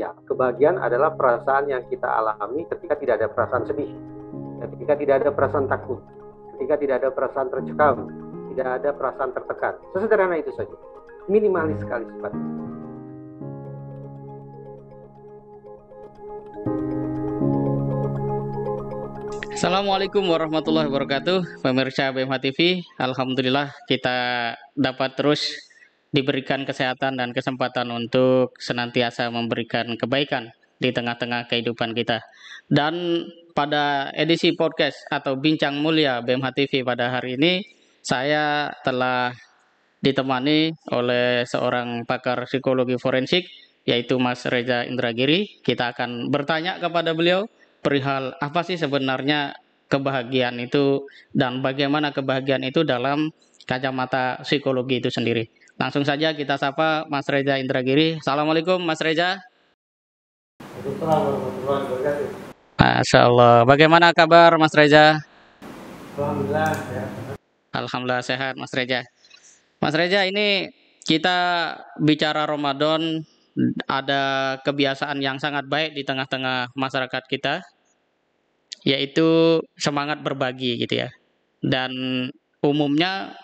Ya, kebahagiaan adalah perasaan yang kita alami ketika tidak ada perasaan sedih, ketika tidak ada perasaan takut, ketika tidak ada perasaan tercekam, tidak ada perasaan tertekan. Sesederhana itu saja. Minimalis sekali sifatnya. Assalamualaikum warahmatullahi wabarakatuh, pemirsa BMH TV. Alhamdulillah kita dapat terus diberikan kesehatan dan kesempatan untuk senantiasa memberikan kebaikan di tengah-tengah kehidupan kita. Dan pada edisi podcast atau Bincang Mulia BMH TV pada hari ini, saya telah ditemani oleh seorang pakar psikologi forensik, yaitu Mas Reza Indragiri. Kita akan bertanya kepada beliau perihal apa sih sebenarnya kebahagiaan itu dan bagaimana kebahagiaan itu dalam kacamata psikologi itu sendiri. Langsung saja kita sapa Mas Reza Indragiri. Assalamualaikum Mas Reza. Masya Allah. Bagaimana kabar Mas Reza? Alhamdulillah ya. Alhamdulillah sehat Mas Reza. Mas Reza, ini kita bicara Ramadan, ada kebiasaan yang sangat baik di tengah-tengah masyarakat kita, yaitu semangat berbagi gitu ya. Dan umumnya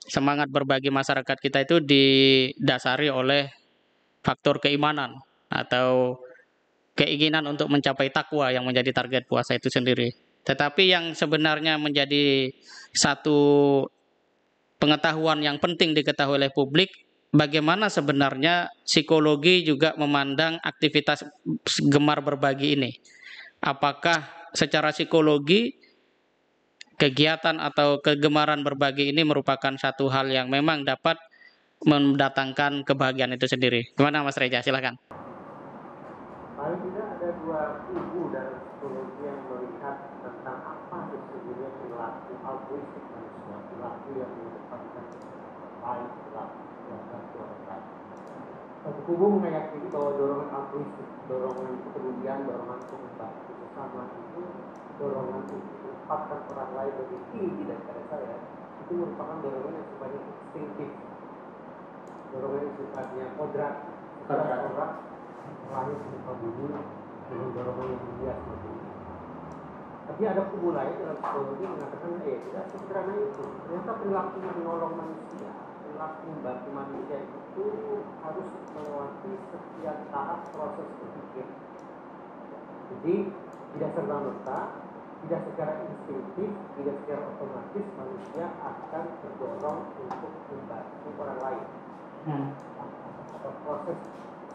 semangat berbagi masyarakat kita itu didasari oleh faktor keimanan atau keinginan untuk mencapai takwa yang menjadi target puasa itu sendiri. Tetapi yang sebenarnya menjadi satu pengetahuan yang penting diketahui oleh publik, bagaimana sebenarnya psikologi juga memandang aktivitas gemar berbagi ini. Apakah secara psikologi kegiatan atau kegemaran berbagi ini merupakan satu hal yang memang dapat mendatangkan kebahagiaan itu sendiri? Gimana Mas Reza? Silakan. Paling tidak ada dua kubu dalam psikologi yang melihat tentang apa sesungguhnya perilaku altruistik manusia, perilaku yang mengedepankan baik, perilaku yang orang lain. Satu kubu meyakini bahwa dorongan altruistik, dorongan kepedulian, dorongan untuk membantu sesama itu, dorongan untuk menempatkan orang lain lebih tinggi daripada saya, itu merupakan dorongan yang sifatnya instinktif, dorongan yang sifatnya kodrat. Orang lahir suka bumi dengan dorongan yang mulia seperti ini. Tapi ada kubu lain dalam psikologi mengatakan, tidak sederhana itu. Ternyata perilaku menolong manusia, perilaku membantu manusia itu harus melewati setiap tahap proses berpikir. Jadi tidak serta-merta, tidak secara instinktif, tidak secara otomatis manusia akan terdorong untuk membantu orang lain. Atau proses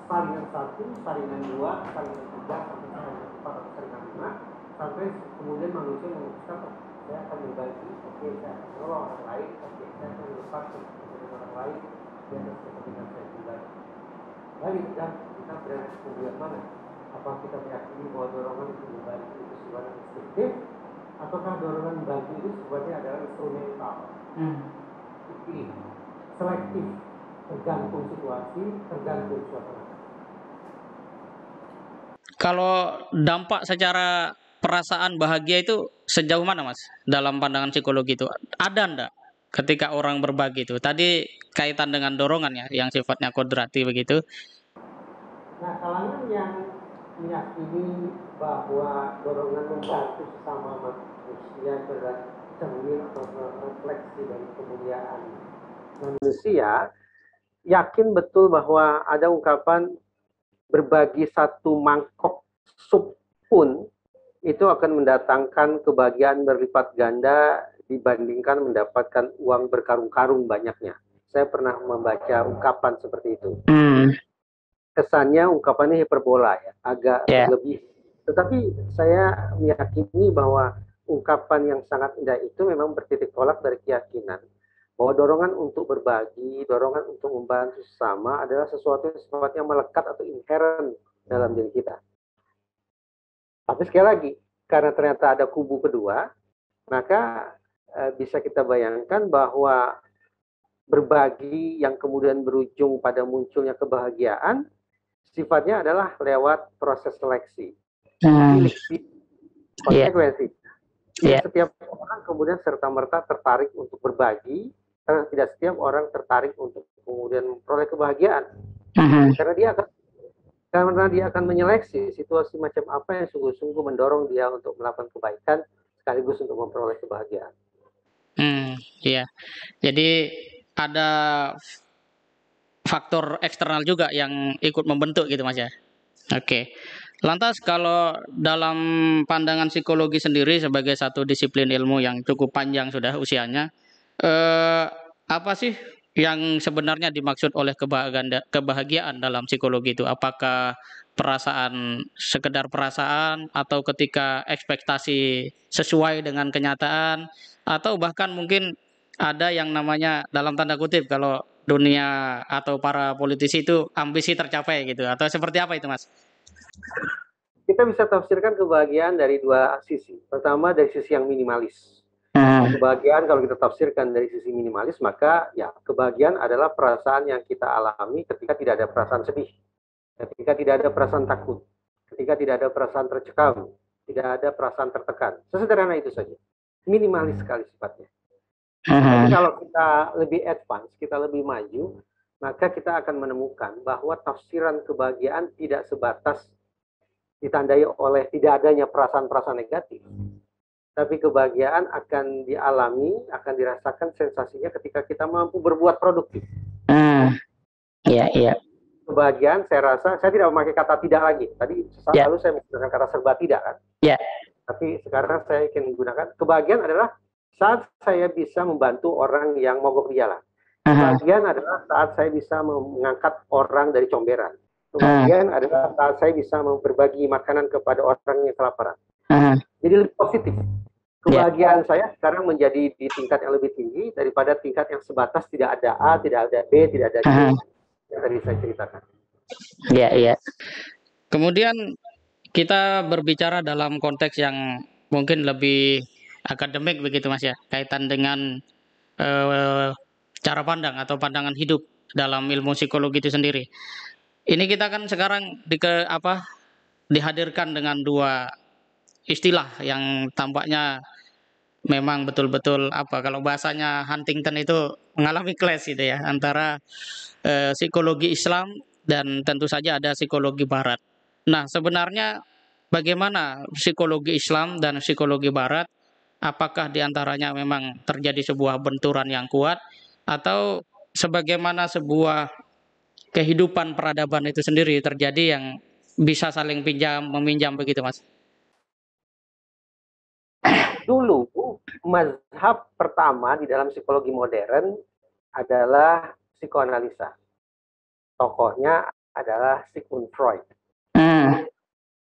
saringan 1, saringan 2, saringan 3, sampai saringan 4 atau saringan 5, sampai kemudian manusia memutuskan, saya akan berbagi, saya akan menolong orang lain, saya akan melepas kepentingan orang lain di atas kepentingan saya pribadi. Lalu kita berada di kubu yang mana? Apa kita meyakini bahwa dorongan itu berbagi itu sifatnya instinktif, ataukah dorongan berbagi itu sifatnya adalah instrumental? Ini selektif, tergantung situasi, tergantung suasana. Kalau dampak secara perasaan bahagia itu sejauh mana Mas dalam pandangan psikologi itu? Ada enggak ketika orang berbagi itu? Tadi kaitan dengan dorongan ya yang sifatnya kodrati begitu. Nah, kalangan yang meyakini bahwa dorongan membantu sesama manusia adalah cermin atau refleksi dari kemuliaan manusia, yakin betul bahwa ada ungkapan berbagi satu mangkok sup pun itu akan mendatangkan kebahagiaan berlipat ganda dibandingkan mendapatkan uang berkarung-karung banyaknya. Saya pernah membaca ungkapan seperti itu. Kesannya ungkapannya hiperbola ya, agak berlebih. Tetapi saya meyakini bahwa ungkapan yang sangat indah itu memang bertitik tolak dari keyakinan bahwa dorongan untuk berbagi, dorongan untuk membantu sesama adalah sesuatu yang sifatnya melekat atau inherent dalam diri kita. Tapi sekali lagi, karena ternyata ada kubu kedua, maka bisa kita bayangkan bahwa berbagi yang kemudian berujung pada munculnya kebahagiaan, sifatnya adalah lewat proses seleksi. Konsekuensi. Setiap orang kemudian serta-merta tertarik untuk berbagi, karena tidak setiap orang tertarik untuk kemudian memperoleh kebahagiaan. Karena dia akan Karena dia akan menyeleksi situasi macam apa yang sungguh-sungguh mendorong dia untuk melakukan kebaikan sekaligus untuk memperoleh kebahagiaan. Iya. Jadi ada faktor eksternal juga yang ikut membentuk gitu Mas ya. Oke. Lantas kalau dalam pandangan psikologi sendiri sebagai satu disiplin ilmu yang cukup panjang sudah usianya, apa sih yang sebenarnya dimaksud oleh kebahagiaan dalam psikologi itu? Apakah perasaan sekedar perasaan atau ketika ekspektasi sesuai dengan kenyataan atau bahkan mungkin ada yang namanya dalam tanda kutip kalau dunia atau para politisi itu ambisi tercapai gitu atau seperti apa itu Mas? Kita bisa tafsirkan kebahagiaan dari dua sisi. Pertama dari sisi yang minimalis. Kebahagiaan kalau kita tafsirkan dari sisi minimalis, maka ya kebahagiaan adalah perasaan yang kita alami ketika tidak ada perasaan sedih, ketika tidak ada perasaan takut, ketika tidak ada perasaan tercekam, tidak ada perasaan tertekan. Sesederhana itu saja. Minimalis sekali sifatnya. Tapi kalau kita lebih advance, kita lebih maju, maka kita akan menemukan bahwa tafsiran kebahagiaan tidak sebatas ditandai oleh tidak adanya perasaan-perasaan negatif. Tapi kebahagiaan akan dialami, akan dirasakan sensasinya ketika kita mampu berbuat produktif. Iya, iya. Kebahagiaan saya rasa, saya tidak memakai kata tidak lagi. Tadi lalu saya menggunakan kata serba tidak kan. Iya. Tapi sekarang saya ingin menggunakan kebahagiaan adalah saat saya bisa membantu orang yang mogok di jalan. Kebahagiaan adalah saat saya bisa mengangkat orang dari comberan. Kebahagiaan adalah saat saya bisa berbagi makanan kepada orang yang kelaparan. Jadi lebih positif. Kebahagiaan saya sekarang menjadi di tingkat yang lebih tinggi daripada tingkat yang sebatas tidak ada A, tidak ada B, tidak ada C yang tadi saya ceritakan. Iya, iya. Kemudian kita berbicara dalam konteks yang mungkin lebih akademik begitu Mas ya, kaitan dengan cara pandang atau pandangan hidup dalam ilmu psikologi itu sendiri. Ini kita kan sekarang dihadirkan dengan dua istilah yang tampaknya memang betul-betul kalau bahasanya Huntington itu mengalami clash gitu ya antara psikologi Islam dan tentu saja ada psikologi Barat. Nah, sebenarnya bagaimana psikologi Islam dan psikologi Barat? Apakah diantaranya memang terjadi sebuah benturan yang kuat atau sebagaimana sebuah kehidupan peradaban itu sendiri terjadi yang bisa saling pinjam meminjam begitu, Mas? Dulu mazhab pertama di dalam psikologi modern adalah psikoanalisa. Tokohnya adalah Sigmund Freud.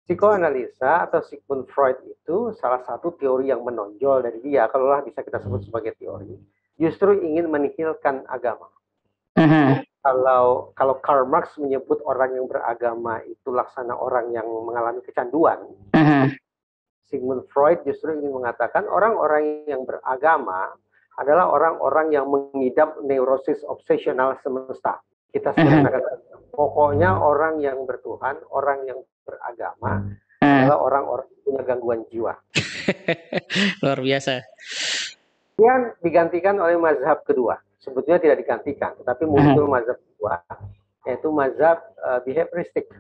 Psikoanalisa atau Sigmund Freud itu salah satu teori yang menonjol dari dia, kalaulah bisa kita sebut sebagai teori, justru ingin menihilkan agama. Kalau Karl Marx menyebut orang yang beragama itu laksana orang yang mengalami kecanduan, Sigmund Freud justru ingin mengatakan orang-orang yang beragama adalah orang-orang yang mengidap neurosis obsesional semesta. Kita sebenarnya pokoknya orang yang bertuhan, orang yang beragama adalah orang-orang yang punya gangguan jiwa. Luar biasa. Kemudian digantikan oleh mazhab kedua. Sebetulnya tidak digantikan, tetapi muncul mazhab kedua, yaitu mazhab behavioristik.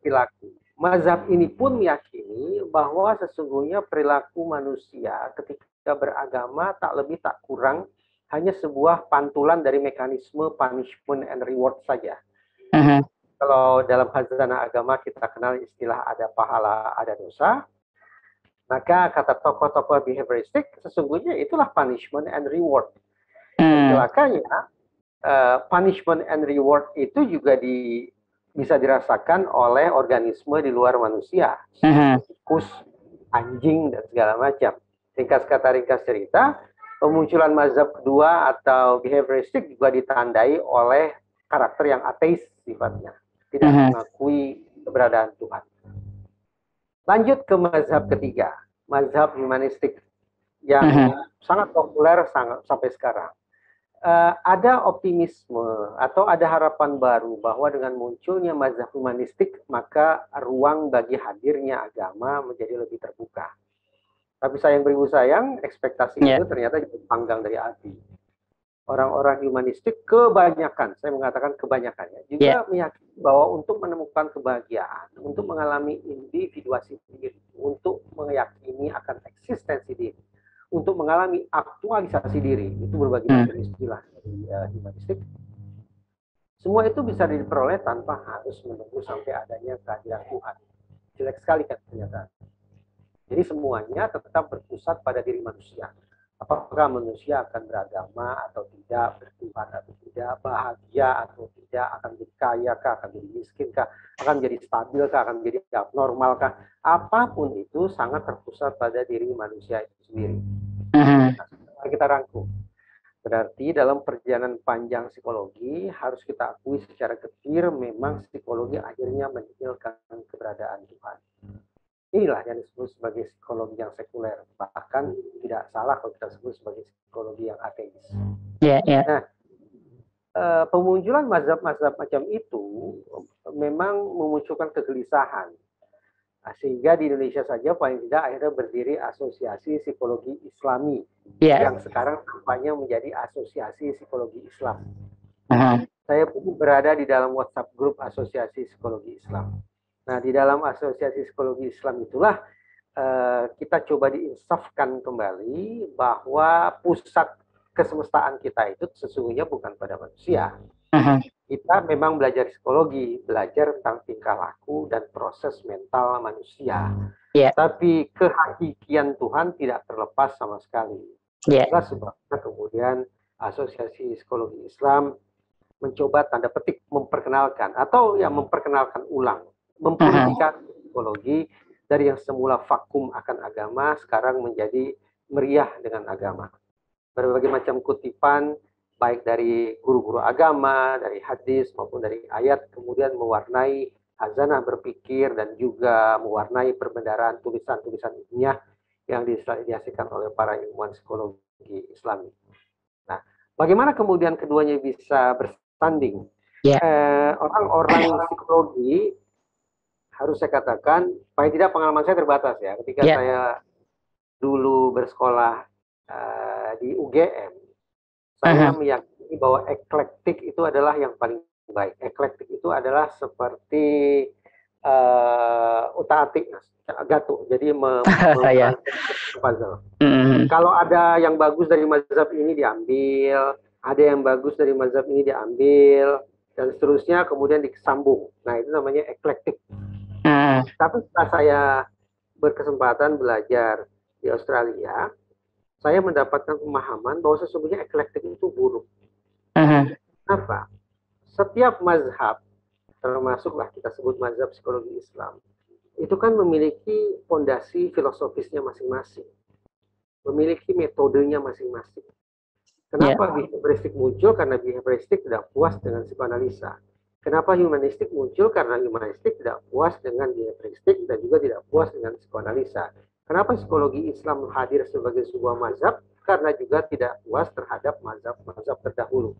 Perilaku. Mazhab ini pun meyakini bahwa sesungguhnya perilaku manusia ketika beragama tak lebih tak kurang hanya sebuah pantulan dari mekanisme punishment and reward saja. Kalau dalam khazanah agama kita kenal istilah ada pahala, ada dosa, maka kata tokoh-tokoh behavioristik sesungguhnya itulah punishment and reward. Celakanya punishment and reward itu juga bisa dirasakan oleh organisme di luar manusia, tikus, anjing, dan segala macam. Ringkas kata, ringkas cerita, pemunculan mazhab kedua atau behavioristik juga ditandai oleh karakter yang ateis sifatnya, tidak mengakui keberadaan Tuhan. Lanjut ke mazhab ketiga, mazhab humanistik yang sangat populer sampai sekarang. Ada optimisme atau ada harapan baru bahwa dengan munculnya mazhab humanistik maka ruang bagi hadirnya agama menjadi lebih terbuka. Tapi sayang beribu sayang, ekspektasi itu ternyata panggang dari api. Orang-orang humanistik kebanyakan, saya mengatakan kebanyakan ya, juga meyakini bahwa untuk menemukan kebahagiaan, untuk mengalami individuasi diri, untuk meyakini akan eksistensi diri, untuk mengalami aktualisasi diri, itu berbagai macam istilah dari humanistik. Semua itu bisa diperoleh tanpa harus menunggu sampai adanya kehadiran Tuhan. Jelek sekali kan ternyata. Jadi semuanya tetap berpusat pada diri manusia. Apakah manusia akan beragama atau tidak, bertuhan atau tidak, bahagia atau tidak, akan menjadi kaya kah, akan menjadi miskin kah, akan menjadi stabil kah, akan menjadi abnormal kah, apapun itu sangat terpusat pada diri manusia itu sendiri. Nah, kita rangkum. Berarti dalam perjalanan panjang psikologi harus kita akui secara getir memang psikologi akhirnya menihilkan keberadaan Tuhan. Inilah yang disebut sebagai psikologi yang sekuler. Bahkan tidak salah kalau kita sebut sebagai psikologi yang ateis. Nah, pemunculan mazhab-mazhab macam itu memang memunculkan kegelisahan. Nah, sehingga di Indonesia saja paling tidak akhirnya berdiri Asosiasi Psikologi Islami yang sekarang tampaknya menjadi Asosiasi Psikologi Islam. Saya pun berada di dalam WhatsApp grup Asosiasi Psikologi Islam. Nah, di dalam Asosiasi Psikologi Islam itulah kita coba diinsafkan kembali bahwa pusat kesemestaan kita itu sesungguhnya bukan pada manusia. Kita memang belajar psikologi, belajar tentang tingkah laku dan proses mental manusia. Tapi kehakikian Tuhan tidak terlepas sama sekali. Itulah sebabnya kemudian Asosiasi Psikologi Islam mencoba tanda petik memperkenalkan atau ya memperkenalkan ulang, mempurifikasi psikologi dari yang semula vakum akan agama sekarang menjadi meriah dengan agama. Berbagai macam kutipan baik dari guru-guru agama, dari hadis maupun dari ayat kemudian mewarnai hazanah berpikir dan juga mewarnai perbendaharaan tulisan-tulisan ilmiah yang dihasilkan oleh para ilmuwan psikologi Islami. Nah, bagaimana kemudian keduanya bisa bersanding? Orang-orang psikologi harus saya katakan, paling tidak pengalaman saya terbatas ya. Ketika saya dulu bersekolah di UGM, saya meyakini bahwa eklektik itu adalah yang paling baik. Eklektik itu adalah seperti utak-atik, gato. Jadi puzzle. Kalau ada yang bagus dari mazhab ini diambil, ada yang bagus dari mazhab ini diambil, dan seterusnya kemudian disambung. Nah, itu namanya eklektik. Tapi setelah saya berkesempatan belajar di Australia, saya mendapatkan pemahaman bahwa sesungguhnya eklektik itu buruk. Kenapa? Setiap mazhab, termasuklah kita sebut mazhab psikologi Islam, itu kan memiliki fondasi filosofisnya masing-masing, memiliki metodenya masing-masing. Kenapa behavioristik muncul? Karena behavioristik tidak puas dengan psikoanalisa. Kenapa humanistik muncul? Karena humanistik tidak puas dengan behavioristik dan juga tidak puas dengan psikoanalisa. Kenapa psikologi Islam hadir sebagai sebuah mazhab? Karena juga tidak puas terhadap mazhab-mazhab terdahulu.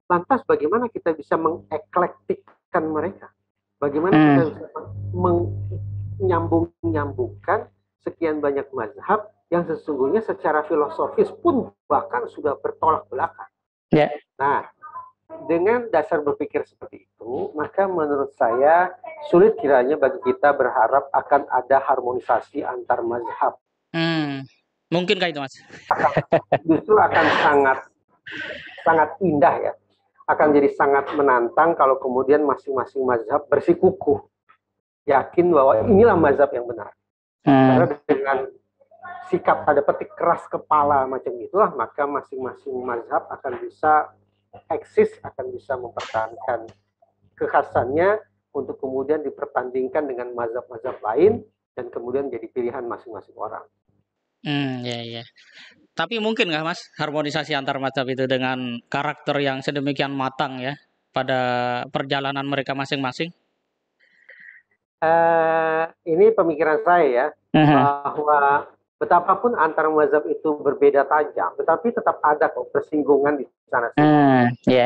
Lantas bagaimana kita bisa mengeklektikkan mereka? Bagaimana kita bisa menyambung-nyambungkan sekian banyak mazhab yang sesungguhnya secara filosofis pun bahkan sudah bertolak belakang. Nah, dengan dasar berpikir seperti itu, maka menurut saya sulit kiranya bagi kita berharap akan ada harmonisasi antar mazhab. Mungkinkah itu, Mas? Justru akan sangat indah ya. Akan jadi sangat menantang kalau kemudian masing-masing mazhab bersikukuh. Yakin bahwa inilah mazhab yang benar. Karena dengan sikap tanda petik keras kepala macam itulah, maka masing-masing mazhab akan bisa eksis, akan bisa mempertahankan kekhasannya untuk kemudian dipertandingkan dengan mazhab-mazhab lain dan kemudian jadi pilihan masing-masing orang. Tapi mungkin nggak, Mas, harmonisasi antar mazhab itu dengan karakter yang sedemikian matang ya pada perjalanan mereka masing-masing? Ini pemikiran saya ya, bahwa betapapun antar mazhab itu berbeda tajam, tetapi tetap ada kok persinggungan di sana.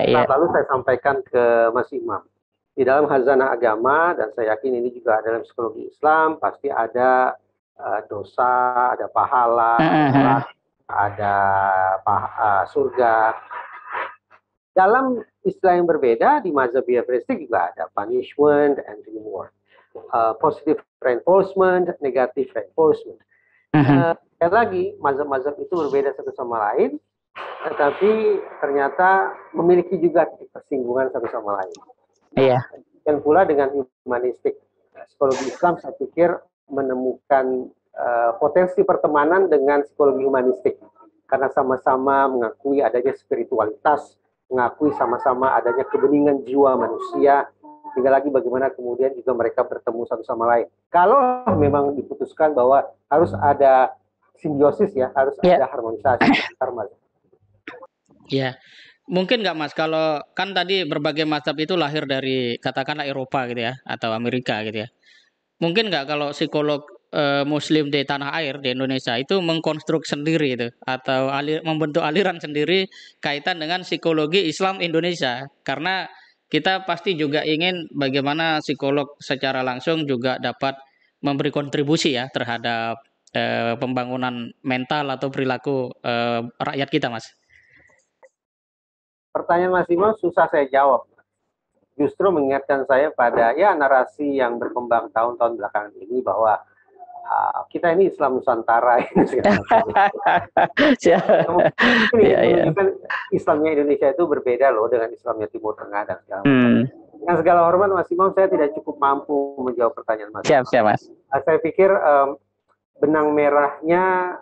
Lalu saya sampaikan ke Mas Imam. Di dalam khazanah agama, dan saya yakin ini juga dalam psikologi Islam, pasti ada dosa, ada pahala, ada surga. Dalam istilah yang berbeda di mazhab behavioristik juga ada punishment and reward, positive reinforcement, negative reinforcement. Sekali lagi, mazhab-mazhab itu berbeda satu sama lain, tetapi ternyata memiliki juga ketersinggungan satu sama lain. Iya. Dan pula dengan humanistik, psikologi Islam saya pikir menemukan potensi pertemanan dengan psikologi humanistik, karena sama-sama mengakui adanya spiritualitas, mengakui sama-sama adanya kebeningan jiwa manusia, tinggal lagi bagaimana kemudian juga mereka bertemu satu sama lain. Kalau memang diputuskan bahwa harus ada simbiosis ya, harus ada harmonisasi antar mazhab. Ya, mungkin nggak Mas, kalau kan tadi berbagai mazhab itu lahir dari katakanlah Eropa gitu ya, atau Amerika gitu ya. Mungkin nggak kalau psikolog Muslim di tanah air di Indonesia itu mengkonstruk sendiri itu atau membentuk aliran sendiri kaitan dengan psikologi Islam Indonesia, karena kita pasti juga ingin bagaimana psikolog secara langsung juga dapat memberi kontribusi ya terhadap pembangunan mental atau perilaku rakyat kita, Mas. Pertanyaan Mas Imam susah saya jawab. Justru mengingatkan saya pada narasi yang berkembang tahun-tahun belakangan ini bahwa kita ini Islam Nusantara. Menunjukkan Islamnya Indonesia itu berbeda loh dengan Islamnya Timur Tengah dan segala macam. Dengan segala hormat Mas Imam, saya tidak cukup mampu menjawab pertanyaan Mas. Siap, Mas. Saya pikir benang merahnya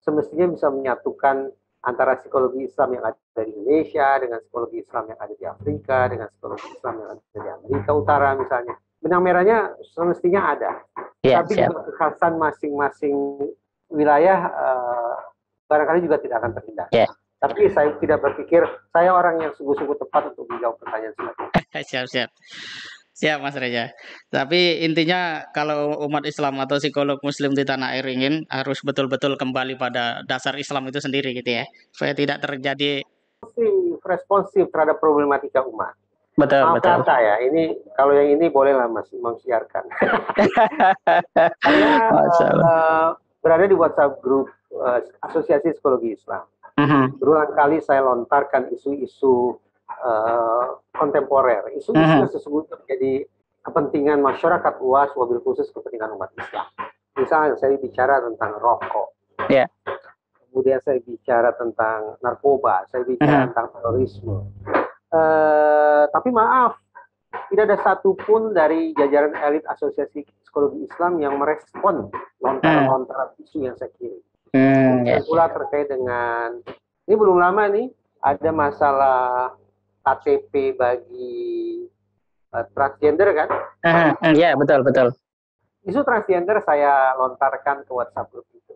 semestinya bisa menyatukan antara psikologi Islam yang ada di Indonesia dengan psikologi Islam yang ada di Afrika, dengan psikologi Islam yang ada di Amerika Utara misalnya. Benang merahnya semestinya ada. Tapi kekhasan masing-masing wilayah barangkali juga tidak akan terhindar. Tapi saya tidak berpikir saya orang yang sungguh-sungguh tepat untuk menjawab pertanyaan selanjutnya. Siap Mas Reza. Tapi intinya kalau umat Islam atau psikolog Muslim di tanah air ingin harus betul-betul kembali pada dasar Islam itu sendiri gitu ya, supaya tidak terjadi responsif terhadap problematika umat. Betul. Kata ya, ini kalau yang ini bolehlah Mas Imam siarkan. Saya berada di WhatsApp grup Asosiasi Psikologi Islam. Berulang kali saya lontarkan isu-isu kontemporer, isu-isu yang sesungguhnya menjadi kepentingan masyarakat luas, wabil khusus kepentingan umat Islam. Misalnya saya bicara tentang rokok, kemudian saya bicara tentang narkoba, saya bicara tentang terorisme. Tapi maaf, tidak ada satupun dari jajaran elit Asosiasi Psikologi Islam yang merespon lontaran-lontaran isu yang saya kirim. Dan pula terkait dengan, ini belum lama nih, ada masalah KTP bagi transgender kan? Iya, betul. Isu transgender saya lontarkan ke WhatsApp group itu.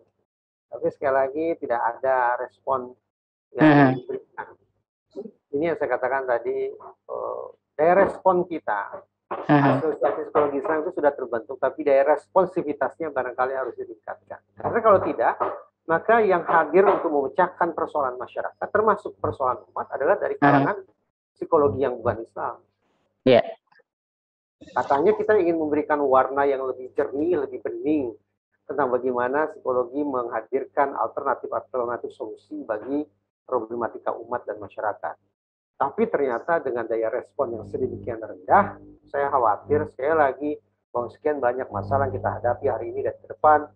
Tapi sekali lagi tidak ada respon yang diberikan. Ini yang saya katakan tadi, daya respon kita, Asosiasi Psikologi Islam itu sudah terbentuk, tapi daya responsivitasnya barangkali harus ditingkatkan. Karena kalau tidak, maka yang hadir untuk memecahkan persoalan masyarakat, termasuk persoalan umat, adalah dari kalangan psikologi yang bukan Islam. Katanya kita ingin memberikan warna yang lebih jernih, lebih bening, tentang bagaimana psikologi menghadirkan alternatif solusi bagi problematika umat dan masyarakat. Tapi ternyata dengan daya respon yang sedemikian rendah, saya khawatir sekali lagi bahwa sekian banyak masalah yang kita hadapi hari ini dan ke depan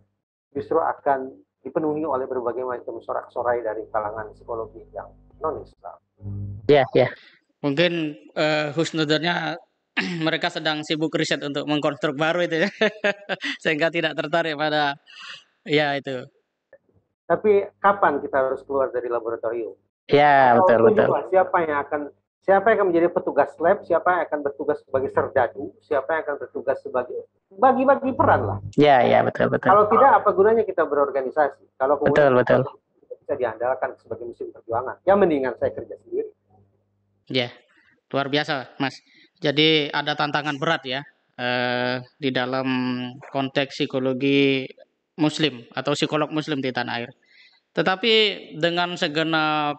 justru akan dipenuhi oleh berbagai macam sorak-sorai dari kalangan psikologi yang non-Islam. Mungkin husnudurnya mereka sedang sibuk riset untuk mengkonstruk baru itu ya. Sehingga tidak tertarik pada itu. Tapi kapan kita harus keluar dari laboratorium? Betul. Siapa yang akan menjadi petugas lab, siapa yang akan bertugas sebagai serdadu, siapa yang akan bertugas sebagai bagi-bagi peran lah. Betul. Kalau tidak, apa gunanya kita berorganisasi? Kalau kemudian betul. Bisa diandalkan sebagai mesin perjuangan, ya mendingan saya kerja sendiri. Luar biasa, Mas. Jadi ada tantangan berat ya di dalam konteks psikologi Muslim atau psikolog Muslim di tanah air. Tetapi dengan segenap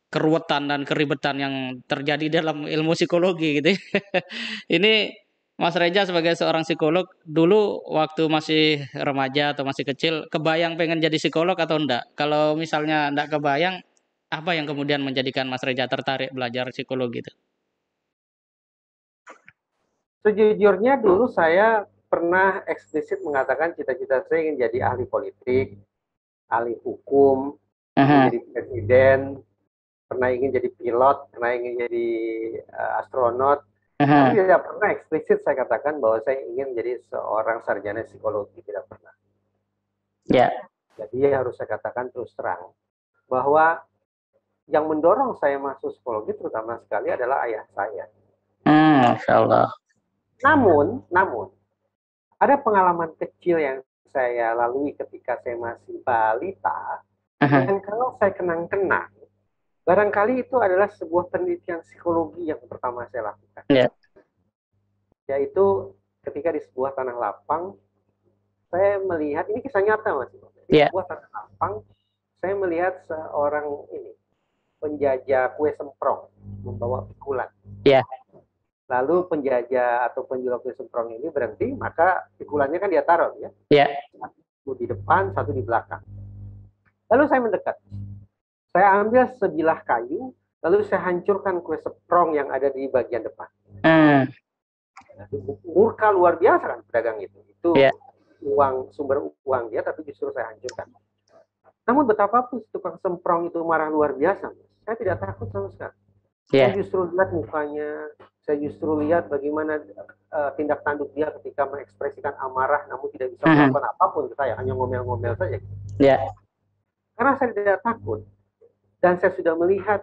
keruwetan dan keribetan yang terjadi dalam ilmu psikologi gitu, ini Mas Reja sebagai seorang psikolog, dulu waktu masih remaja atau masih kecil, kebayang pengen jadi psikolog atau enggak? Kalau misalnya enggak kebayang, apa yang kemudian menjadikan Mas Reja tertarik belajar psikologi itu? Sejujurnya dulu saya pernah eksplisit mengatakan cita-cita saya ingin jadi ahli politik, ahli hukum, ingin Aha, jadi presiden, pernah ingin jadi pilot, pernah ingin jadi astronot, tapi aha, tidak pernah eksplisit saya katakan bahwa saya ingin menjadi seorang sarjana psikologi, tidak pernah. ya, Jadi harus saya katakan terus terang bahwa yang mendorong saya masuk psikologi terutama sekali adalah ayah saya. Masya Allah. Namun ada pengalaman kecil yang saya lalui ketika saya masih balita, Aha, yang kalau saya kenang-kenang, barangkali itu adalah sebuah penelitian psikologi yang pertama saya lakukan. ya, Yaitu ketika di sebuah tanah lapang, saya melihat, ini kisah nyata Mas, di ya, sebuah tanah lapang, saya melihat seorang ini, penjajah kue semprong, membawa pikulan. ya, Lalu penjajah atau penjual kue semprong ini berhenti, maka pikulannya kan dia taruh ya. ya, Satu di depan, satu di belakang. Lalu saya mendekat. Saya ambil sebilah kayu, lalu saya hancurkan kue semprong yang ada di bagian depan. hmm, Murka luar biasa kan pedagang itu. ya, Itu uang, sumber uang dia, tapi justru saya hancurkan. Namun betapapun tukang semprong itu marah luar biasa, saya tidak takut sama sekali. Saya ya, justru lihat mukanya, saya justru lihat bagaimana tindak tanduk dia ketika mengekspresikan amarah, namun tidak bisa aha, melakukan apapun ke saya, hanya ngomel-ngomel saja. ya, Karena saya tidak takut, dan saya sudah melihat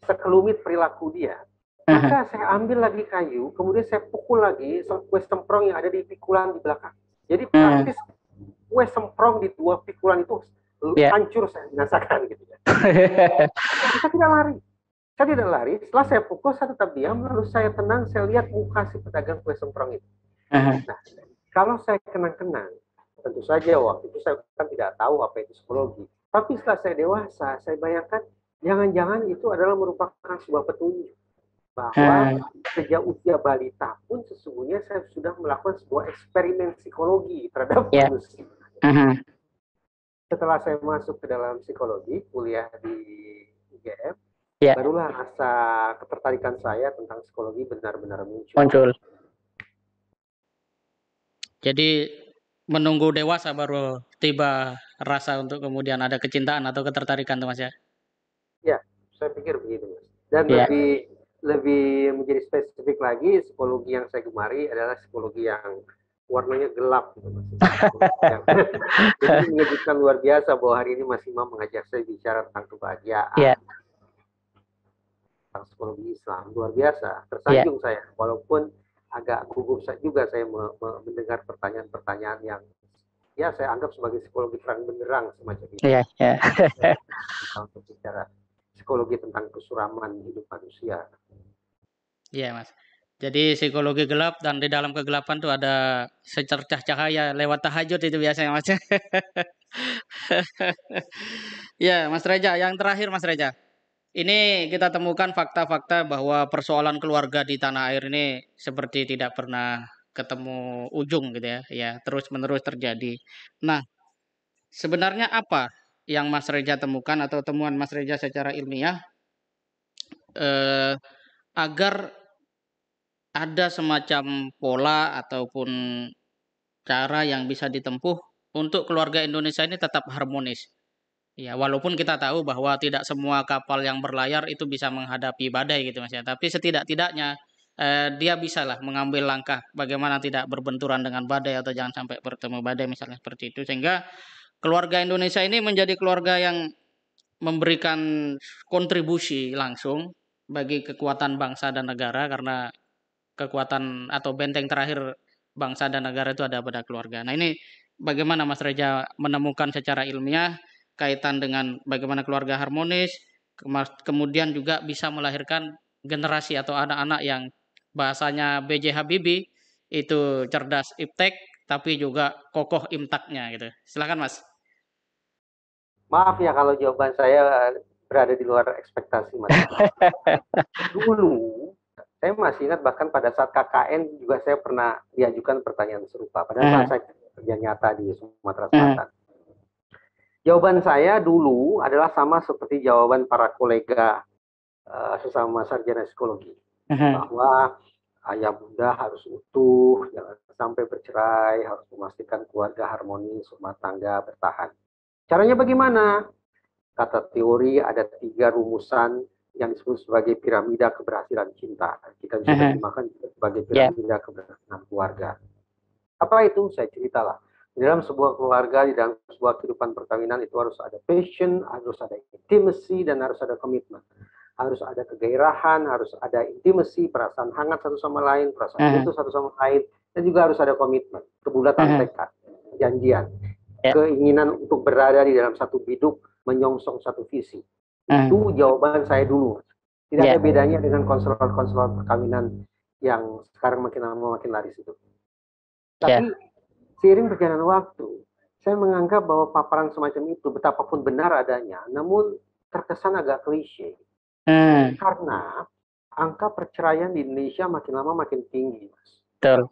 sekelumit perilaku dia, aha, maka saya ambil lagi kayu, kemudian saya pukul lagi kue semprong yang ada di pikulan di belakang. Jadi hmm, praktis kue semprong di dua pikulan itu ya, hancur, saya binasakan gitu ya. Saya tidak lari. Saya tidak lari. Setelah saya pukul, saya tetap diam. Lalu saya tenang, saya lihat muka si pedagang kue semprong itu. aha, Nah, kalau saya kenang-kenang, tentu saja waktu itu saya kan tidak tahu apa itu psikologi. Tapi setelah saya dewasa, saya bayangkan jangan-jangan itu adalah merupakan sebuah petunjuk bahwa hmm, sejak usia balita pun sesungguhnya saya sudah melakukan sebuah eksperimen psikologi terhadap ya, manusia. aha, Setelah saya masuk ke dalam psikologi, kuliah di UGM, ya, barulah rasa ketertarikan saya tentang psikologi benar-benar muncul. muncul. Jadi menunggu dewasa baru tiba rasa untuk kemudian ada kecintaan atau ketertarikan tuh Mas ya. Ya, saya pikir begitu, Mas. Dan Iya. lebih lebih menjadi spesifik lagi, psikologi yang saya gemari adalah psikologi yang warnanya gelap gitu, Mas. Yang, jadi mengejutkan luar biasa bahwa hari ini Mas Imam mengajak saya bicara tentang kebahagiaan, Iya, tentang psikologi Islam, luar biasa. iya, Tersanjung saya, walaupun agak gugup juga saya mendengar pertanyaan-pertanyaan yang ya saya anggap sebagai psikologi terang benderang semacam itu. iya, iya. Untuk bicara psikologi tentang kesuraman hidup manusia. Iya, Mas. Jadi psikologi gelap dan di dalam kegelapan tuh ada secercah cahaya lewat tahajud itu biasanya, Mas. Ya, Mas Reja, yang terakhir Mas Reja. Ini kita temukan fakta-fakta bahwa persoalan keluarga di tanah air ini seperti tidak pernah ketemu ujung gitu ya. Ya, terus-menerus terjadi. Nah, sebenarnya apa yang Mas Reja temukan atau temuan Mas Reja secara ilmiah eh, agar ada semacam pola ataupun cara yang bisa ditempuh untuk keluarga Indonesia ini tetap harmonis. Ya, walaupun kita tahu bahwa tidak semua kapal yang berlayar itu bisa menghadapi badai gitu Mas ya. Tapi setidak-tidaknya dia bisa lah mengambil langkah bagaimana tidak berbenturan dengan badai atau jangan sampai bertemu badai misalnya seperti itu sehingga keluarga Indonesia ini menjadi keluarga yang memberikan kontribusi langsung bagi kekuatan bangsa dan negara karena kekuatan atau benteng terakhir bangsa dan negara itu ada pada keluarga. Nah ini bagaimana Mas Reja menemukan secara ilmiah kaitan dengan bagaimana keluarga harmonis, kemudian juga bisa melahirkan generasi atau anak-anak yang bahasanya B.J. Habibie itu cerdas iptek tapi juga kokoh imtaknya gitu. Silakan Mas. Maaf ya kalau jawaban saya berada di luar ekspektasi Mas. Dulu Saya masih ingat bahkan pada saat KKN juga saya pernah diajukan pertanyaan serupa. Pada saat saya kerja nyata di Sumatera Selatan. Jawaban saya dulu adalah sama seperti jawaban para kolega sesama sarjana psikologi. Bahwa ayah bunda harus utuh, jangan sampai bercerai, harus memastikan keluarga harmonis, rumah tangga bertahan. Caranya bagaimana? Kata teori ada 3 rumusan yang disebut sebagai piramida keberhasilan cinta. Kita bisa terjemahkan sebagai piramida keberhasilan keluarga. Apa itu? Saya ceritalah. Di dalam sebuah keluarga, di dalam sebuah kehidupan perkawinan itu harus ada passion, harus ada intimacy, dan harus ada komitmen. Harus ada kegairahan, harus ada intimacy, perasaan hangat satu sama lain, perasaan itu satu sama lain, dan juga harus ada komitmen, kebulatan tekad, janjian, keinginan untuk berada di dalam satu biduk, menyongsong satu visi. Itu jawaban saya dulu. Tidak ada bedanya dengan konselor-konselor perkawinan yang sekarang makin lama makin laris itu. Tapi seiring berjalan waktu, saya menganggap bahwa paparan semacam itu betapapun benar adanya, namun terkesan agak klise. Karena angka perceraian di Indonesia makin lama makin tinggi, Mas. Betul.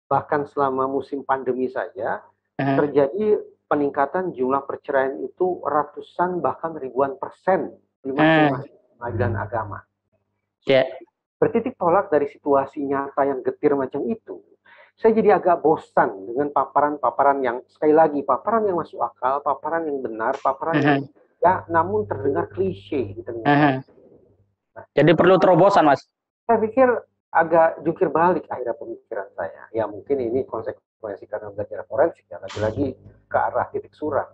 Bahkan selama musim pandemi saja, terjadi peningkatan jumlah perceraian itu ratusan bahkan ribuan persen di masing-masing pengadilan agama. Bertitik tolak dari situasi nyata yang getir macam itu, saya jadi agak bosan dengan paparan-paparan yang, sekali lagi, paparan yang masuk akal, paparan yang benar, paparan yang ya, namun terdengar klise di telinga. Jadi perlu terobosan, Mas. Saya pikir agak jungkir balik akhirnya pemikiran saya. Ya mungkin ini konsekuensi karena belajar forensik, ya lagi-lagi ke arah titik suram.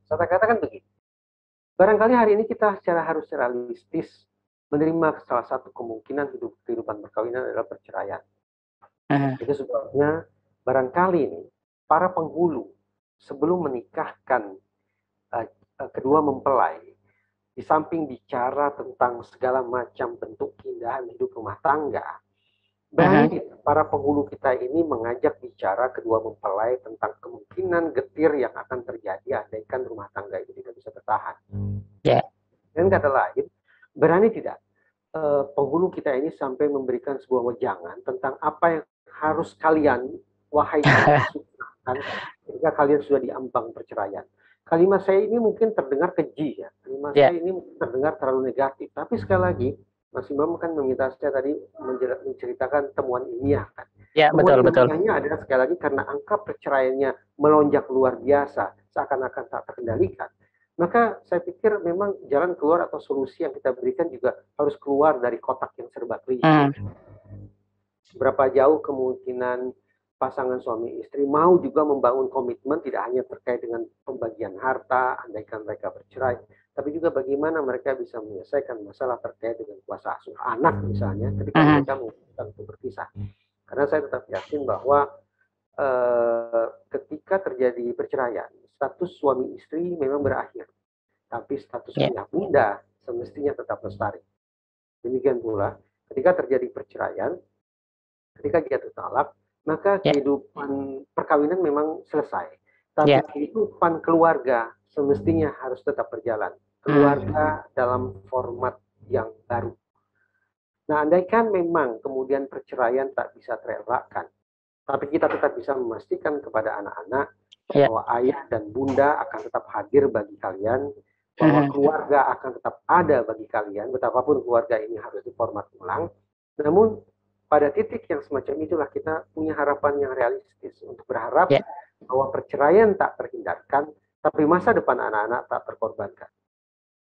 Saya katakan begini, barangkali hari ini kita harus realistis menerima salah satu kemungkinan kehidupan perkawinan adalah perceraian. Itu sebabnya barangkali ini para penghulu sebelum menikahkan kedua mempelai, di samping bicara tentang segala macam bentuk keindahan hidup rumah tangga, berani para penghulu kita ini mengajak bicara kedua mempelai tentang kemungkinan getir yang akan terjadi andaikan rumah tangga itu tidak bisa bertahan. Dan kata lain, berani tidak penghulu kita ini sampai memberikan sebuah wejangan tentang apa yang harus kalian, wahai lakukan ketika kalian sudah diambang perceraian. Kalimat saya ini mungkin terdengar keji, ya. Kalimat saya ini terdengar terlalu negatif. Tapi sekali lagi, Mas Imam kan meminta saya tadi menceritakan temuan ilmiah, kan. Temuan ilmiahnya adalah sekali lagi karena angka perceraiannya melonjak luar biasa, seakan-akan tak terkendalikan. Maka saya pikir memang jalan keluar atau solusi yang kita berikan juga harus keluar dari kotak yang serba klise. Berapa jauh kemungkinan pasangan suami istri mau juga membangun komitmen tidak hanya terkait dengan pembagian harta andaikan mereka bercerai, tapi juga bagaimana mereka bisa menyelesaikan masalah terkait dengan kuasa asuh anak misalnya ketika mereka memutuskan untuk berpisah. Karena saya tetap yakin bahwa ketika terjadi perceraian, status suami istri memang berakhir, tapi status ayah bunda semestinya tetap lestari. Demikian pula ketika terjadi perceraian, ketika jatuh talak, maka kehidupan perkawinan memang selesai. Tapi kehidupan keluarga semestinya harus tetap berjalan. Keluarga dalam format yang baru. Nah, andaikan memang kemudian perceraian tak bisa terelakkan, tapi kita tetap bisa memastikan kepada anak-anak bahwa ayah dan bunda akan tetap hadir bagi kalian, bahwa keluarga akan tetap ada bagi kalian, betapapun keluarga ini harus diformat ulang. Namun pada titik yang semacam itulah kita punya harapan yang realistis untuk berharap bahwa perceraian tak terhindarkan, tapi masa depan anak-anak tak terkorbankan.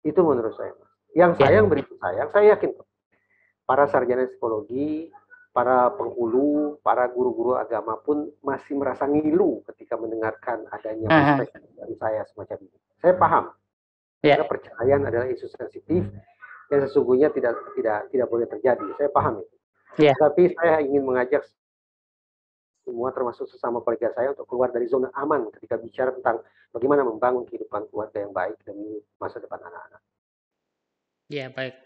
Itu menurut saya. Yang sayang beribu sayang, saya yakin para sarjana psikologi, para penghulu, para guru-guru agama pun masih merasa ngilu ketika mendengarkan adanya perspektif dari saya semacam ini. Saya paham, karena perceraian adalah isu sensitif yang sesungguhnya tidak boleh terjadi. Saya paham itu. Tapi saya ingin mengajak semua termasuk sesama kolega saya untuk keluar dari zona aman ketika bicara tentang bagaimana membangun kehidupan keluarga yang baik demi masa depan anak-anak. Ya, baik.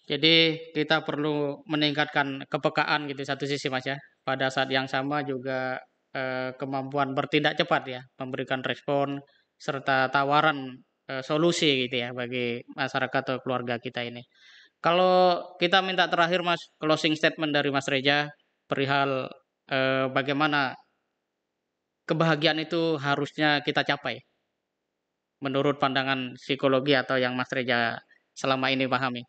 Jadi kita perlu meningkatkan kepekaan gitu satu sisi, Mas, ya. Pada saat yang sama juga kemampuan bertindak cepat ya, memberikan respon serta tawaran solusi gitu ya bagi masyarakat atau keluarga kita ini. Kalau kita minta terakhir Mas, closing statement dari Mas Reja perihal bagaimana kebahagiaan itu harusnya kita capai menurut pandangan psikologi atau yang Mas Reja selama ini pahami.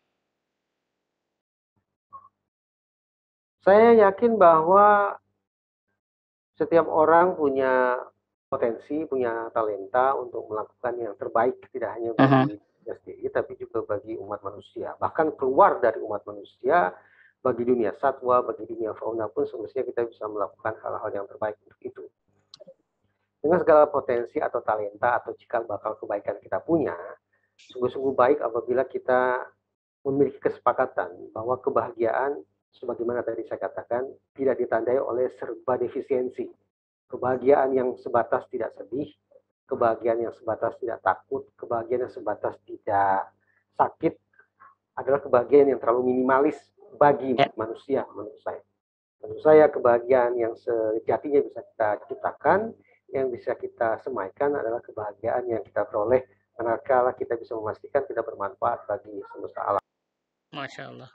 Saya yakin bahwa setiap orang punya potensi, punya talenta untuk melakukan yang terbaik, tidak hanya bagi dirinya sendiri, tapi juga bagi umat manusia. Bahkan keluar dari umat manusia, bagi dunia satwa, bagi dunia fauna pun semestinya kita bisa melakukan hal-hal yang terbaik untuk itu. Dengan segala potensi atau talenta atau cikal bakal kebaikan kita punya, sungguh-sungguh baik apabila kita memiliki kesepakatan bahwa kebahagiaan, sebagaimana tadi saya katakan, tidak ditandai oleh serba defisiensi. Kebahagiaan yang sebatas tidak sedih, kebahagiaan yang sebatas tidak takut, kebahagiaan yang sebatas tidak sakit adalah kebahagiaan yang terlalu minimalis bagi manusia menurut saya. Menurut saya kebahagiaan yang sejatinya bisa kita ciptakan, yang bisa kita semaikan adalah kebahagiaan yang kita peroleh manakala kita bisa memastikan tidak bermanfaat bagi semesta alam. Masya Allah.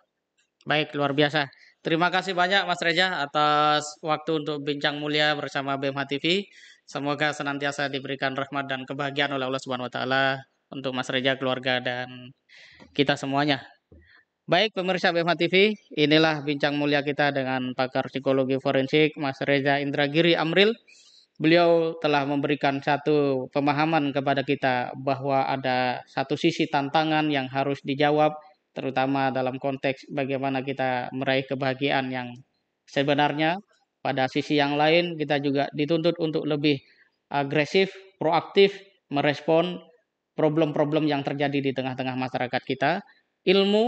Baik, luar biasa. Terima kasih banyak Mas Reja atas waktu untuk bincang mulia bersama BMH TV. Semoga senantiasa diberikan rahmat dan kebahagiaan oleh Allah Subhanahu wa taala untuk Mas Reja, keluarga dan kita semuanya. Baik pemirsa BMH TV, inilah bincang mulia kita dengan pakar psikologi forensik Mas Reza Indragiri Amril. Beliau telah memberikan satu pemahaman kepada kita bahwa ada satu sisi tantangan yang harus dijawab, terutama dalam konteks bagaimana kita meraih kebahagiaan yang sebenarnya. Pada sisi yang lain, kita juga dituntut untuk lebih agresif, proaktif, merespon problem-problem yang terjadi di tengah-tengah masyarakat kita. Ilmu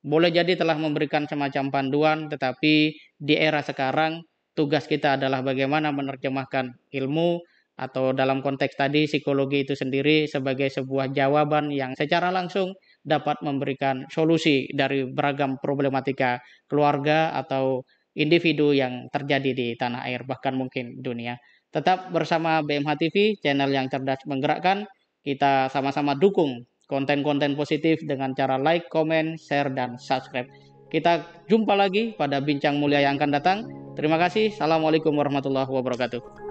boleh jadi telah memberikan semacam panduan, tetapi di era sekarang tugas kita adalah bagaimana menerjemahkan ilmu atau dalam konteks tadi psikologi itu sendiri sebagai sebuah jawaban yang secara langsung dapat memberikan solusi dari beragam problematika keluarga atau individu yang terjadi di tanah air bahkan mungkin dunia. Tetap bersama BMH TV, channel yang cerdas menggerakkan. Kita sama-sama dukung konten-konten positif dengan cara like, comment, share, dan subscribe. Kita jumpa lagi pada bincang mulia yang akan datang. Terima kasih. Assalamualaikum warahmatullahi wabarakatuh.